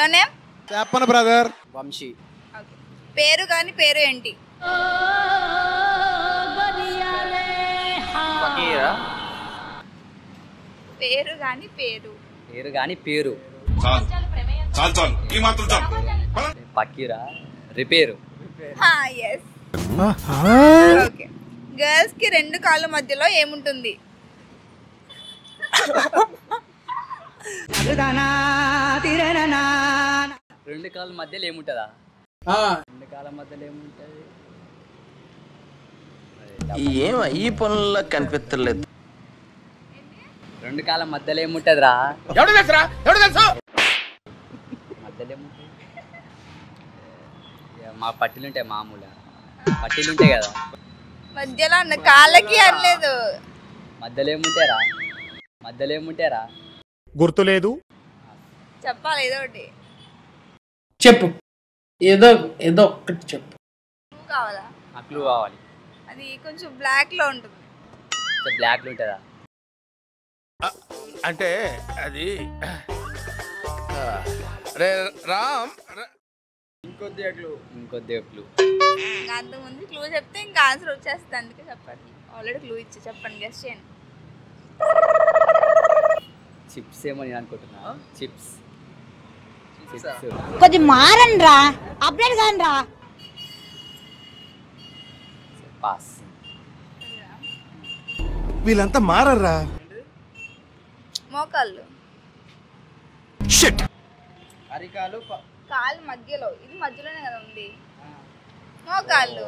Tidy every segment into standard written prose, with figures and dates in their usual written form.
Your name? చెప్పను brother. Vamsi. పేరు కానీ పేరు ఏంటి? ఫకీరా. పేరు కానీ పేరు. పేరు కానీ పేరు. Fakira. Repair. Yes. Okay. Girls కి రెండు కాళ్ళ మధ్యలో ఏముంటుంది? రెండు కాళ్ళ మధ్యలో ఏముంటుందా? రెండు కాళ్ళ మధ్యలో ఏముంటుంది? ఈ పనుల్లో కనిపించలేదు. రెండు కాళ్ళ మధ్యలో ఏముంటుందిరా? మధ్యలో ఏముంటుంది? మా పట్టీలు ఉంటాయి, మామూలుగా పట్టీలు ఉంటాయి కదా మధ్యలో. అన్న కాళ్ళకి అనలేదు. మధ్యలో ఏముంటారా? మధ్యలో ఏముంటారా? గుర్తులేదు. చెప్పాలి ఏదో ఒకటి. చెప్పు, ఏదో ఒక్కటి చెప్పు. క్లూ కావాలా? క్లూ కావాలి. అది కొంచెం బ్లాక్ లో ఉంటుంది. బ్లాక్ లో ఉంటుందా? అంటే అది రామ్. ఇంకొద్దిగా క్లూ. అంతకుముందు క్లూ చెప్తే ఇంకా ఆన్సర్ వచ్చేస్తుంది, అందుకే చెప్పండి. ఆల్రెడీ క్లూ ఇచ్చి చెప్పండి, గెస్ చేయండి. చిప్స్ ఏమో నేను అనుకుంటున్నా. చిప్స్. కొంచెం మారండి రా, అప్డేట్ కాని రా. పాస్. వీళ్ళంతా మారరా. మోకాళ్ళు. అరికాలు. కాలు మధ్యలో, ఇది మధ్యలోనే కదా ఉంది. మోకాళ్ళు.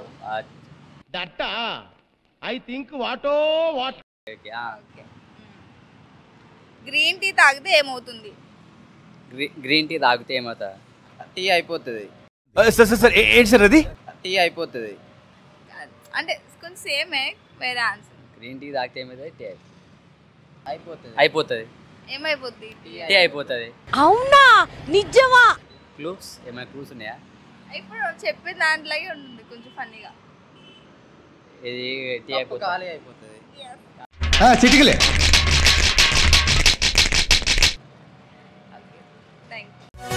గ్రీన్ టీ తాగితే ఏమవుతుంది? గ్రీన్ టీ తాగితే ఏమవుతా? టీ అయిపోతుంది. ఏంటి సార్ అది? టీ అయిపోతుంది. అంటే కొంచెం సేమే, వేరే ఆన్సర్. గ్రీన్ టీ తాగితే ఏమవుతుంది? టీ అయిపోతుంది. ఏమైపోద్ది? టీ అయిపోతుంది. అవునా, నిజమా? క్లూస్ ఏమైనా క్లూస్ ఉన్నాయా? ఇప్పుడు చెప్పిన దాంట్లోనే ఉంటుంది, కొంచెం ఫన్నీగా. ఇది టీ అయిపోతుంది. చిటికలే. Thank you.